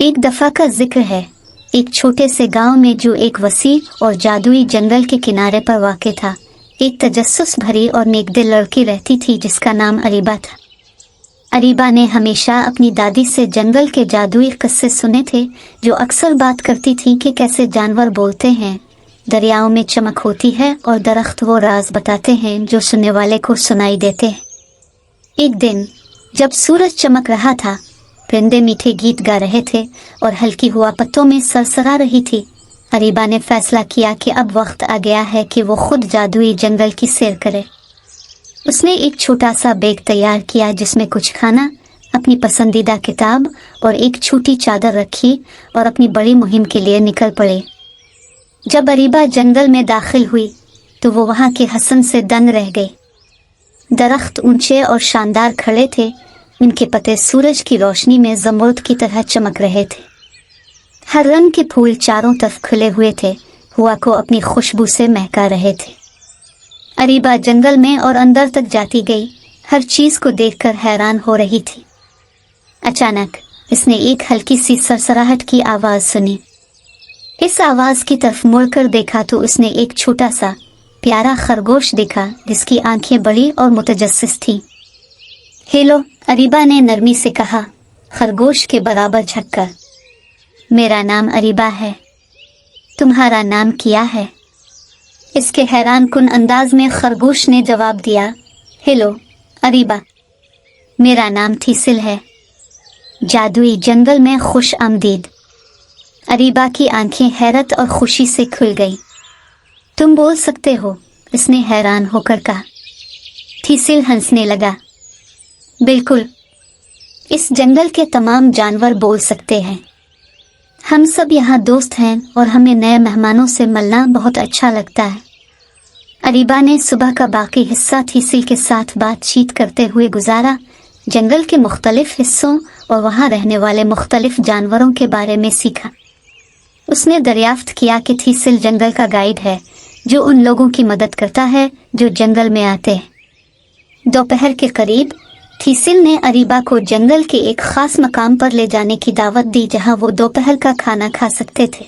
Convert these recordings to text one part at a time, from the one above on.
एक दफा का जिक्र है, एक छोटे से गांव में जो एक वसी और जादुई जंगल के किनारे पर वाक़ था, एक तजस्सुस भरी और नेकदिल लड़की रहती थी जिसका नाम अरीबा था। अरीबा ने हमेशा अपनी दादी से जंगल के जादुई किस्से सुने थे, जो अक्सर बात करती थी कि कैसे जानवर बोलते हैं, दरियाओं में चमक होती है और दरख्त वो राज बताते हैं जो सुनने वाले को सुनाई देते हैं। एक दिन जब सूरज चमक रहा था, परिंदे मीठे गीत गा रहे थे और हल्की हवा पत्तों में सरसरा रही थी, अरीबा ने फैसला किया कि अब वक्त आ गया है कि वो खुद जादुई जंगल की सैर करे। उसने एक छोटा सा बैग तैयार किया जिसमें कुछ खाना, अपनी पसंदीदा किताब और एक छोटी चादर रखी और अपनी बड़ी मुहिम के लिए निकल पड़े। जब अरीबा जंगल में दाखिल हुई तो वो वहाँ के हसन से दंग रह गई। दरख्त ऊंचे और शानदार खड़े थे, उनके पत्ते सूरज की रोशनी में जमरूद की तरह चमक रहे थे। हर रंग के फूल चारों तरफ खिले हुए थे, हवा को अपनी खुशबू से महका रहे थे। अरीबा जंगल में और अंदर तक जाती गई, हर चीज को देखकर हैरान हो रही थी। अचानक इसने एक हल्की सी सरसराहट की आवाज सुनी। इस आवाज की तरफ मुड़कर देखा तो उसने एक छोटा सा प्यारा खरगोश देखा जिसकी आंखें बड़ी और मुतजस्सिस थीं। हेलो, अरीबा ने नरमी से कहा, खरगोश के बराबर झुककर। मेरा नाम अरीबा है, तुम्हारा नाम क्या है? इसके हैरान कुन अंदाज में खरगोश ने जवाब दिया, हेलो अरीबा, मेरा नाम थीसिल है, जादुई जंगल में खुश आमदीद। अरीबा की आंखें हैरत और खुशी से खुल गईं। तुम बोल सकते हो? इसने हैरान होकर कहा। थीसिल हंसने लगा, बिल्कुल, इस जंगल के तमाम जानवर बोल सकते हैं। हम सब यहाँ दोस्त हैं और हमें नए मेहमानों से मिलना बहुत अच्छा लगता है। अरीबा ने सुबह का बाकी हिस्सा थीसिल के साथ बातचीत करते हुए गुजारा, जंगल के मुख्तलिफ हिस्सों और वहाँ रहने वाले मुख्तलिफ जानवरों के बारे में सीखा। उसने दरियाफ्त किया कि थीसिल जंगल का गाइड है जो उन लोगों की मदद करता है जो जंगल में आते हैं। दोपहर के करीब थीसिल ने अरीबा को जंगल के एक खास मकाम पर ले जाने की दावत दी जहां वो दोपहर का खाना खा सकते थे।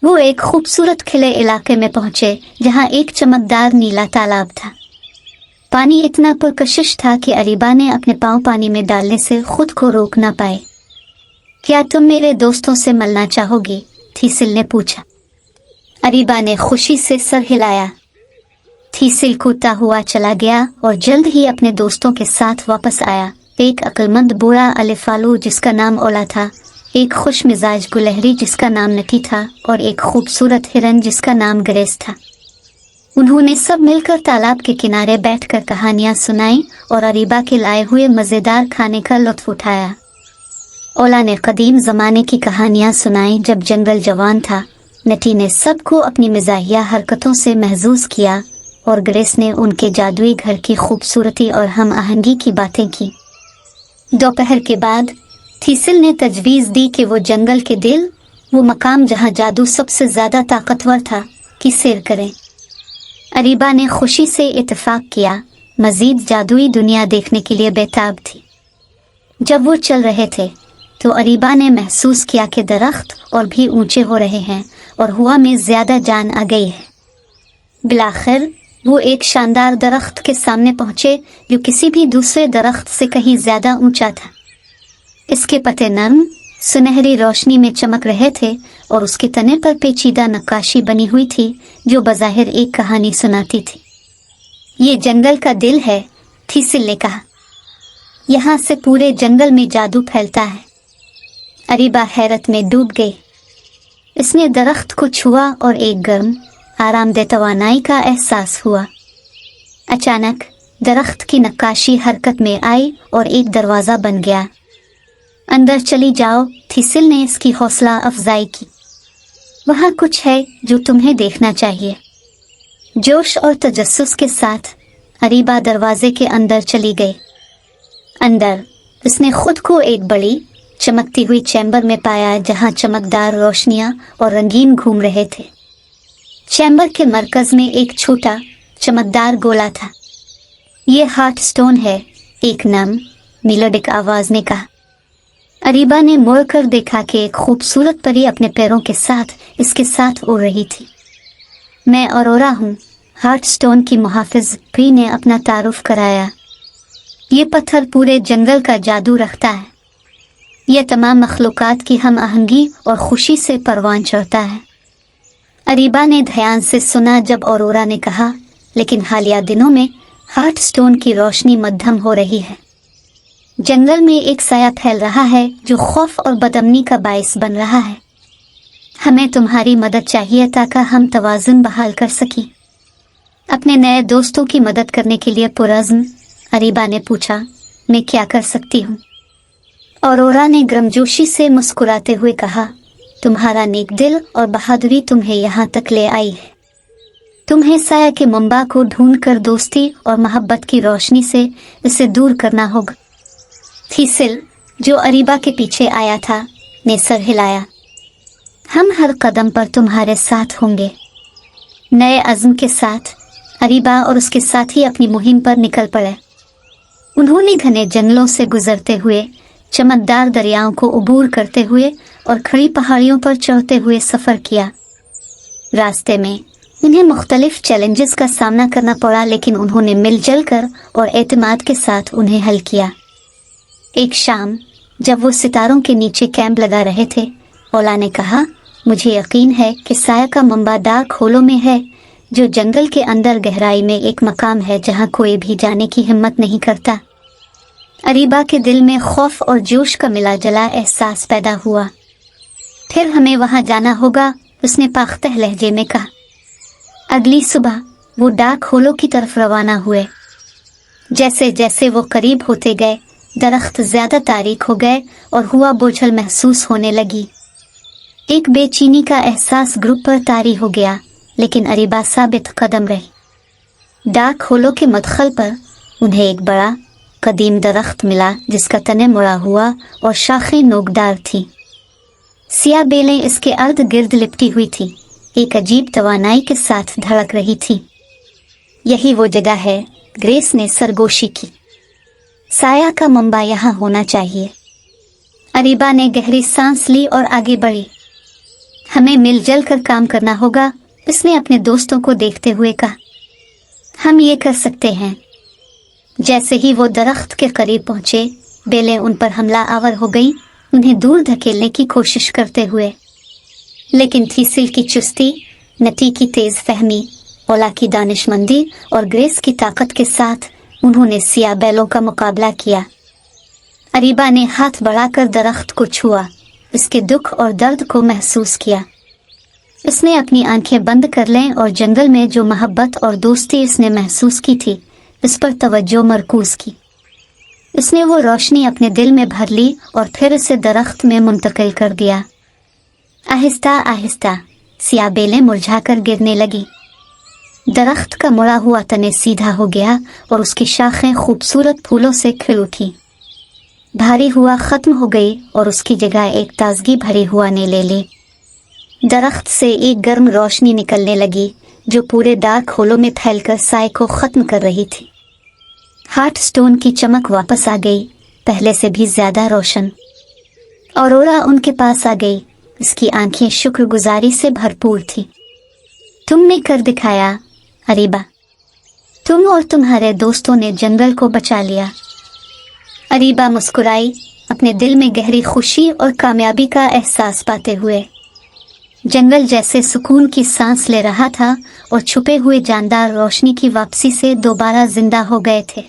वो एक खूबसूरत खिले इलाके में पहुंचे जहां एक चमकदार नीला तालाब था। पानी इतना पुरकशिश था कि अरीबा ने अपने पांव पानी में डालने से खुद को रोक ना पाए। क्या तुम मेरे दोस्तों से मिलना चाहोगी? थीसिल ने पूछा। अरीबा ने खुशी से सर हिलाया। थीसिल कूदता हुआ चला गया और जल्द ही अपने दोस्तों के साथ वापस आया। एक अक्लमंद बूढ़ा अलिफालू जिसका नाम ओला था, एक खुश मिजाज गुलहरी जिसका नाम नटी था और एक खूबसूरत हिरन जिसका नाम ग्रेस था। उन्होंने सब मिलकर तालाब के किनारे बैठकर कहानियां सुनाई और अरीबा के लाए हुए मज़ेदार खाने का लुत्फ उठाया। ओला ने कदीम ज़माने की कहानियां सुनाई जब जंगल जवान था। नटी ने सबको अपनी मिजाहिया हरकतों से महजूज किया और ग्रेस ने उनके जादुई घर की खूबसूरती और हम आहंगी की बातें की। दोपहर के बाद थीसिल ने तजवीज़ दी कि वो जंगल के दिल, वो मकाम जहां जादू सबसे ज़्यादा ताकतवर था, की सैर करें। अरीबा ने खुशी से इत्तेफाक किया, मज़ीद जादुई दुनिया देखने के लिए बेताब थी। जब वो चल रहे थे तो अरीबा ने महसूस किया कि दरख्त और भी ऊंचे हो रहे हैं और हवा में ज़्यादा जान आ गई है। बिलाखिर वो एक शानदार दरख्त के सामने पहुंचे जो किसी भी दूसरे दरख्त से कहीं ज़्यादा ऊंचा था। इसके पत्ते नर्म सुनहरी रोशनी में चमक रहे थे और उसके तने पर पेचीदा नक्काशी बनी हुई थी जो बज़ाहिर एक कहानी सुनाती थी। ये जंगल का दिल है, थीसिल ने कहा। यहाँ से पूरे जंगल में जादू फैलता है। अरीबा हैरत में डूब गई। इसने दरख्त को छुआ और एक गर्म आरामदेह तवानाई का एहसास हुआ। अचानक दरख्त की नक्काशी हरकत में आई और एक दरवाज़ा बन गया। अंदर चली जाओ, थीसिल ने इसकी हौसला अफजाई की। वहाँ कुछ है जो तुम्हें देखना चाहिए। जोश और तजस्सुस के साथ अरीबा दरवाजे के अंदर चली गई। अंदर उसने खुद को एक बड़ी चमकती हुई चैम्बर में पाया जहाँ चमकदार रोशनियाँ और रंगीन घूम रहे थे। चैम्बर के मरकज में एक छोटा चमकदार गोला था। ये हार्ट स्टोन है, एक नम मेलोडिक आवाज ने कहा। अरीबा ने मुड़कर देखा कि एक खूबसूरत परी अपने पैरों के साथ इसके साथ उड़ रही थी। मैं औरोरा हूँ, हार्टस्टोन की मुहाफिज प्री ने अपना तारुफ कराया। ये पत्थर पूरे जंगल का जादू रखता है। यह तमाम मखलूकात की हम आहंगी और खुशी से परवान चढ़ता है। अरीबा ने ध्यान से सुना जब औरोरा ने कहा, लेकिन हालिया दिनों में हार्टस्टोन की रोशनी मध्यम हो रही है। जंगल में एक साया फैल रहा है जो खौफ और बदअमनी का बायस बन रहा है। हमें तुम्हारी मदद चाहिए ताकि हम तवाज़ुन बहाल कर सकें। अपने नए दोस्तों की मदद करने के लिए पुरज़्म अरीबा ने पूछा, मैं क्या कर सकती हूँ? औरोरा ने गर्मजोशी से मुस्कुराते हुए कहा, तुम्हारा नेक दिल और बहादुरी तुम्हें यहाँ तक ले आई है। तुम्हें साया के मंबा को ढूंढकर दोस्ती और मोहब्बत की रोशनी से इसे दूर करना होगा। थीसिल, जो अरीबा के पीछे आया था, ने सर हिलाया। हम हर कदम पर तुम्हारे साथ होंगे। नए अज़्म के साथ अरीबा और उसके साथी अपनी मुहिम पर निकल पड़े। उन्होंने घने जंगलों से गुजरते हुए, चमकदार दरियाओं को उबूर करते हुए और खड़ी पहाड़ियों पर चढ़ते हुए सफ़र किया। रास्ते में उन्हें मुख्तलिफ चैलेंजेस का सामना करना पड़ा, लेकिन उन्होंने मिलजुल कर और एतमाद के साथ उन्हें हल किया। एक शाम जब वो सितारों के नीचे कैंप लगा रहे थे, ओला ने कहा, मुझे यकीन है कि साया का मंबा डार्क होलो में है, जो जंगल के अंदर गहराई में एक मकाम है जहाँ कोई भी जाने की हिम्मत नहीं करता। अरीबा के दिल में खौफ और जोश का मिला जला एहसास पैदा हुआ। फिर हमें वहाँ जाना होगा, उसने पाख्ता लहजे में कहा। अगली सुबह वो डार्क होलो की तरफ रवाना हुए। जैसे जैसे वो करीब होते गए, दरख्त ज्यादा तारीक हो गए और हुआ बोझल महसूस होने लगी। एक बेचैनी का एहसास ग्रुप पर तारी हो गया, लेकिन अरीबा साबित कदम रही। डार्क होलो के मदखल पर उन्हें एक बड़ा कदीम दरख्त मिला जिसका तने मुड़ा हुआ और शाखें नोकदार थी। सिया बेलें इसके अर्ध गिर्द लिपटी हुई थी, एक अजीब तवानाई के साथ धड़क रही थी। यही वो जगह है, ग्रेस ने सरगोशी की। साया का मंबा यहाँ होना चाहिए। अरीबा ने गहरी सांस ली और आगे बढ़ी। हमें मिलजुल कर काम करना होगा, उसने अपने दोस्तों को देखते हुए कहा। हम ये कर सकते हैं। जैसे ही वो दरख्त के करीब पहुंचे, बेलें उन पर हमला आवर हो गई, उन्हें दूर धकेलने की कोशिश करते हुए। लेकिन थीसिल की चुस्ती, नटी की तेज फहमी, ओला की दानिशमंदी और ग्रेस की ताकत के साथ उन्होंने सिया बैलों का मुकाबला किया। अरीबा ने हाथ बढ़ाकर दरख्त को छुआ, इसके दुख और दर्द को महसूस किया। इसने अपनी आंखें बंद कर लें और जंगल में जो मोहब्बत और दोस्ती इसने महसूस की थी, इस पर तवज्जो मरकूज की। इसने वो रोशनी अपने दिल में भर ली और फिर इसे दरख्त में मुंतकिल कर दिया। आहिस्ता आहिस्ता सिया बेलें मुरझाकर गिरने लगी। दरख्त का मुड़ा हुआ तने सीधा हो गया और उसकी शाखें खूबसूरत फूलों से खिल उठी। भारी हुआ खत्म हो गई और उसकी जगह एक ताजगी भरी हुआ ने ले ली। दरख्त से एक गर्म रोशनी निकलने लगी जो पूरे डार्क होलो में फैलकर साए को खत्म कर रही थी। हार्टस्टोन की चमक वापस आ गई, पहले से भी ज्यादा रोशन। औरोरा उनके पास आ गई, इसकी आंखें शुक्रगुजारी से भरपूर थी। तुमने कर दिखाया अरीबा, तुम और तुम्हारे दोस्तों ने जंगल को बचा लिया। अरीबा मुस्कुराई, अपने दिल में गहरी खुशी और कामयाबी का एहसास पाते हुए। जंगल जैसे सुकून की सांस ले रहा था और छुपे हुए जानदार रोशनी की वापसी से दोबारा जिंदा हो गए थे।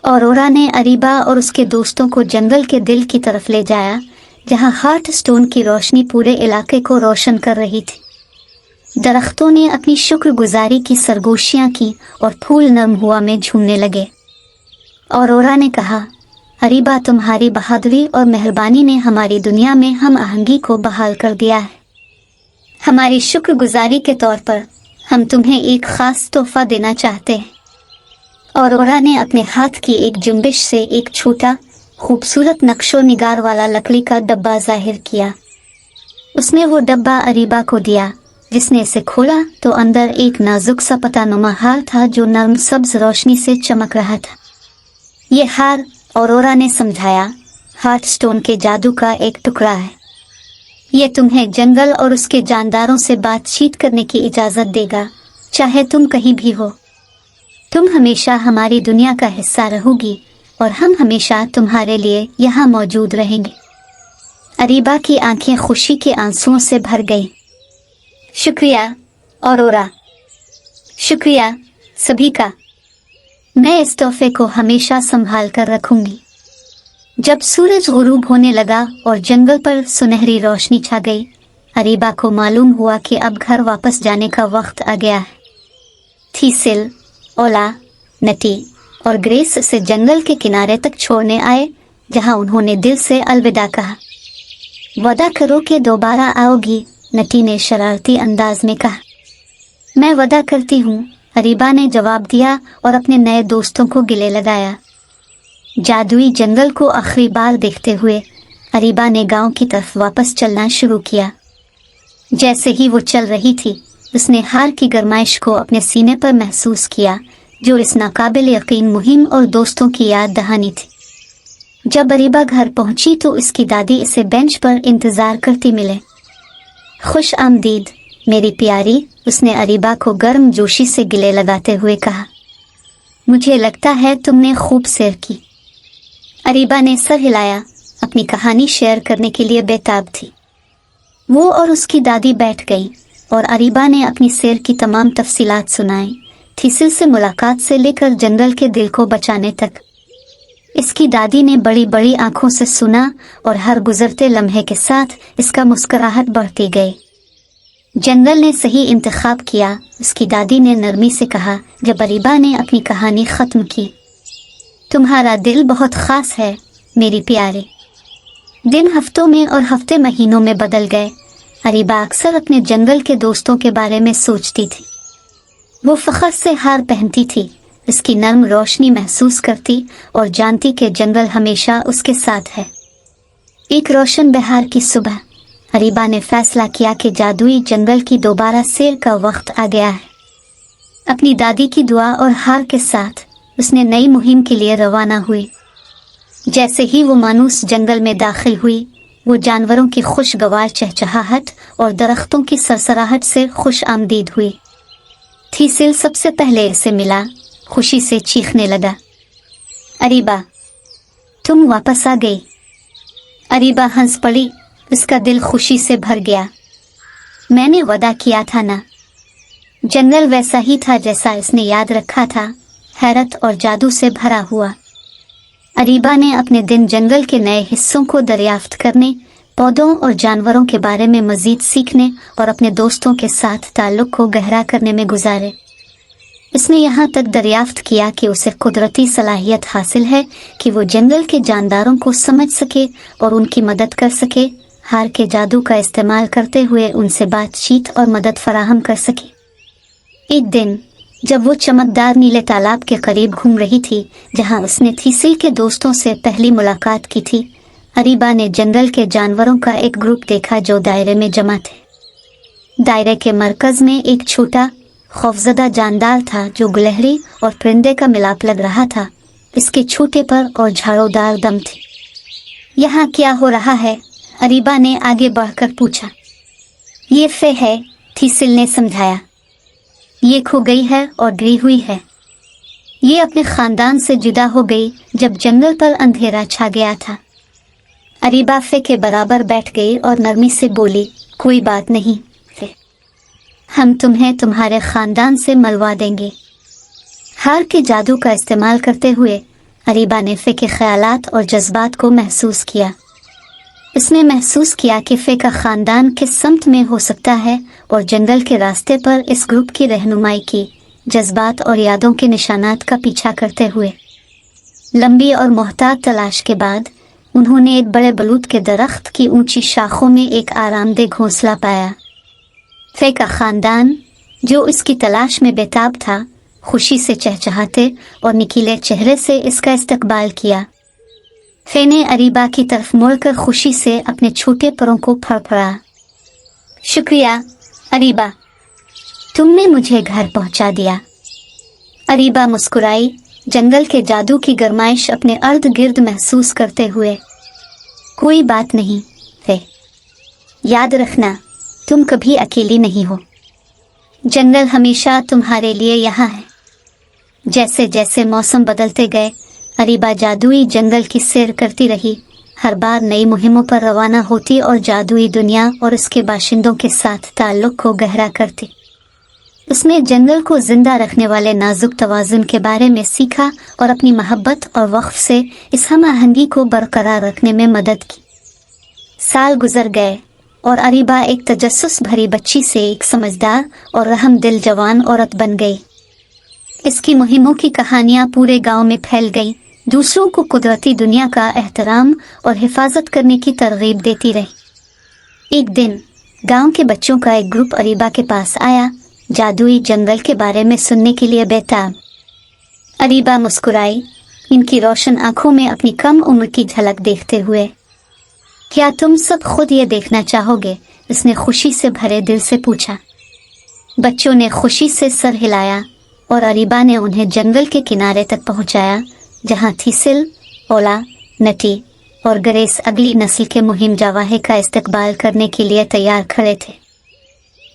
औरोरा ने अरीबा और उसके दोस्तों को जंगल के दिल की तरफ ले जाया, जहां हार्टस्टोन की रोशनी पूरे इलाके को रोशन कर रही थी। दरख्तों ने अपनी शुक्रगुजारी की सरगोशियां की और फूल नरम हुआ में झूमने लगे। औरोरा ने कहा, अरीबा, तुम्हारी बहादुरी और मेहरबानी ने हमारी दुनिया में हम आहंगी को बहाल कर दिया है। हमारी शुक्रगुजारी के तौर पर हम तुम्हें एक खास तोहफा देना चाहते हैं। औरोरा ने अपने हाथ की एक जुम्बिश से एक छोटा खूबसूरत नक्शो निगार वाला लकड़ी का डब्बा जाहिर किया। उसने वो डब्बा अरीबा को दिया, जिसने इसे खोला तो अंदर एक नाजुक सा पतानुमा हार था जो नरम सब्ज रोशनी से चमक रहा था। ये हार, औरोरा ने समझाया, हार्ट स्टोन के जादू का एक टुकड़ा है। ये तुम्हें जंगल और उसके जानदारों से बातचीत करने की इजाजत देगा, चाहे तुम कहीं भी हो। तुम हमेशा हमारी दुनिया का हिस्सा रहोगी और हम हमेशा तुम्हारे लिए यहाँ मौजूद रहेंगे। अरीबा की आंखें खुशी के आंसुओं से भर गईं। शुक्रिया औरोरा, शुक्रिया सभी का। मैं इस तोहफे को हमेशा संभाल कर रखूंगी। जब सूरज गुरूब होने लगा और जंगल पर सुनहरी रोशनी छा गई, अरीबा को मालूम हुआ कि अब घर वापस जाने का वक्त आ गया है। थीसिल, ओला, नटी और ग्रेस से जंगल के किनारे तक छोड़ने आए, जहां उन्होंने दिल से अलविदा कहा। वादा करो कि दोबारा आओगी, नटी ने शरारती अंदाज में कहा। मैं वादा करती हूँ, अरीबा ने जवाब दिया और अपने नए दोस्तों को गले लगाया। जादुई जंगल को आखिरी बार देखते हुए अरीबा ने गांव की तरफ वापस चलना शुरू किया। जैसे ही वो चल रही थी, उसने हार की गरमाइश को अपने सीने पर महसूस किया, जो इस नाकाबिल यकीन मुहिम और दोस्तों की याद दहानी थी। जब अरीबा घर पहुंची तो उसकी दादी इसे बेंच पर इंतजार करती मिले। खुश आमदीद मेरी प्यारी, उसने अरीबा को गर्म जोशी से गले लगाते हुए कहा। मुझे लगता है तुमने खूब सैर की। अरीबा ने सर हिलाया, अपनी कहानी शेयर करने के लिए बेताब थी। वो और उसकी दादी बैठ गईं और अरीबा ने अपनी सैर की तमाम तफसीलात सुनाई, थीसिल से मुलाकात से लेकर जंगल के दिल को बचाने तक। इसकी दादी ने बड़ी बड़ी आंखों से सुना और हर गुजरते लम्हे के साथ इसका मुस्कुराहट बढ़ती गई। जंगल ने सही इंतखाब किया, उसकी दादी ने नरमी से कहा जब अरीबा ने अपनी कहानी ख़त्म की। तुम्हारा दिल बहुत ख़ास है मेरी प्यारे। दिन हफ्तों में और हफ्ते महीनों में बदल गए। अरीबा अक्सर अपने जंगल के दोस्तों के बारे में सोचती थी। वो फ़ख्र से हार पहनती थी, इसकी नर्म रोशनी महसूस करती और जानती कि जंगल हमेशा उसके साथ है। एक रोशन बहार की सुबह अरीबा ने फैसला किया कि जादुई जंगल की दोबारा सैर का वक्त आ गया है। अपनी दादी की दुआ और हार के साथ उसने नई मुहिम के लिए रवाना हुई। जैसे ही वो मानूस जंगल में दाखिल हुई, वो जानवरों की खुशगवार चहचहाहट और दरख्तों की सरसराहट से खुश आमदीद हुई। थीसिल सबसे पहले इसे मिला, खुशी से चीखने लगा। अरीबा, तुम वापस आ गई। अरीबा हंस पड़ी, उसका दिल खुशी से भर गया। मैंने वादा किया था ना। जंगल वैसा ही था जैसा इसने याद रखा था, हैरत और जादू से भरा हुआ। अरीबा ने अपने दिन जंगल के नए हिस्सों को दरियाफ्त करने, पौधों और जानवरों के बारे में मजीद सीखने और अपने दोस्तों के साथ ताल्लुक को गहरा करने में गुजारे। इसने यहाँ तक दरियाफ्त किया कि उसे कुदरती सलाहियत हासिल है कि वो जंगल के जानदारों को समझ सके और उनकी मदद कर सके, हार के जादू का इस्तेमाल करते हुए उनसे बातचीत और मदद फराहम कर सके। एक दिन जब वो चमकदार नीले तालाब के करीब घूम रही थी जहाँ उसने थीसिल के दोस्तों से पहली मुलाकात की थी, अरीबा ने जंगल के जानवरों का एक ग्रुप देखा जो दायरे में जमा थे। दायरे के मरकज में एक छोटा खौफजदा जानदार था जो गुलहरी और परिंदे का मिलाप लग रहा था। इसके छोटे पर और झाड़ोदार दम थे। यहाँ क्या हो रहा है? अरीबा ने आगे बढ़कर पूछा। ये फे है, थीसिल ने समझाया। ये खो गई है और गिरी हुई है। ये अपने खानदान से जुदा हो गई जब जंगल पर अंधेरा छा गया था। अरीबा फे के बराबर बैठ गई और नरमी से बोली, कोई बात नहीं फे, हम तुम्हें तुम्हारे खानदान से मलवा देंगे। हार के जादू का इस्तेमाल करते हुए अरीबा ने फे के ख्यालात और जज्बात को महसूस किया। इसने महसूस किया कि फे का खानदान किस समत में हो सकता है और जंगल के रास्ते पर इस ग्रुप की रहनुमाई की, जज्बात और यादों के निशानात का पीछा करते हुए। लंबी और मोहतात तलाश के बाद उन्होंने एक बड़े बलूत के दरख्त की ऊंची शाखों में एक आरामदेह घोंसला पाया। फे का खानदान, जो इसकी तलाश में बेताब था, खुशी से चहचहाते और निकीले चेहरे से इसका इस्तकबाल किया। फे ने अरीबा की तरफ मुड़कर खुशी से अपने छोटे परों को फड़फड़ाया। शुक्रिया अरीबा, तुमने मुझे घर पहुंचा दिया। अरीबा मुस्कुराई, जंगल के जादू की गरमाइश अपने अर्द गिर्द महसूस करते हुए। कोई बात नहीं है, याद रखना तुम कभी अकेली नहीं हो, जंगल हमेशा तुम्हारे लिए यहाँ है। जैसे जैसे मौसम बदलते गए, अरीबा जादुई जंगल की सैर करती रही, हर बार नई मुहिमों पर रवाना होती और जादुई दुनिया और उसके बाशिंदों के साथ ताल्लुक को गहरा करती। उसने जंगल को जिंदा रखने वाले नाजुक तवाज़ुन के बारे में सीखा और अपनी मोहब्बत और वक़्फ़ से इस हम आहंगी को बरकरार रखने में मदद की। साल गुजर गए और अरीबा एक तजस्सुस भरी बच्ची से एक समझदार और रहम दिल जवान औरत बन गई। इसकी मुहिमों की कहानियाँ पूरे गांव में फैल गईं, दूसरों को कुदरती दुनिया का एहतराम और हिफाजत करने की तरगीब देती रही। एक दिन गांव के बच्चों का एक ग्रुप अरीबा के पास आया, जादुई जंगल के बारे में सुनने के लिए बेताब। अरीबा मुस्कुराई, इनकी रोशन आंखों में अपनी कम उम्र की झलक देखते हुए। क्या तुम सब खुद ये देखना चाहोगे? उसने खुशी से भरे दिल से पूछा। बच्चों ने खुशी से सर हिलाया और अरीबा ने उन्हें जंगल के किनारे तक पहुंचाया, जहां थीसिल, ओला, नटी और ग्रेस अगली नस्ल के मुहिम जवाहे का इस्तकबाल करने के लिए तैयार खड़े थे।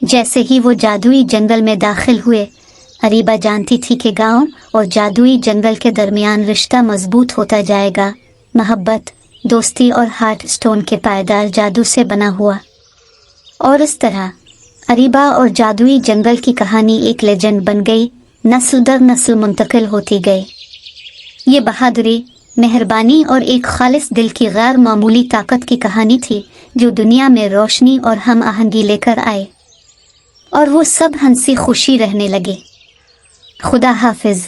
जैसे ही वो जादुई जंगल में दाखिल हुए, अरीबा जानती थी कि गांव और जादुई जंगल के दरमियान रिश्ता मजबूत होता जाएगा, मोहब्बत, दोस्ती और हार्ट स्टोन के पायदार जादू से बना हुआ। और इस तरह अरीबा और जादुई जंगल की कहानी एक लेजेंड बन गई, नस्ल दर नस्ल मुंतकिल होती गई। ये बहादुरी, मेहरबानी और एक खालिस दिल की गैर मामूली ताकत की कहानी थी जो दुनिया में रोशनी और हम आहंगी लेकर आए, और वो सब हंसी खुशी रहने लगे। खुदा हाफिज।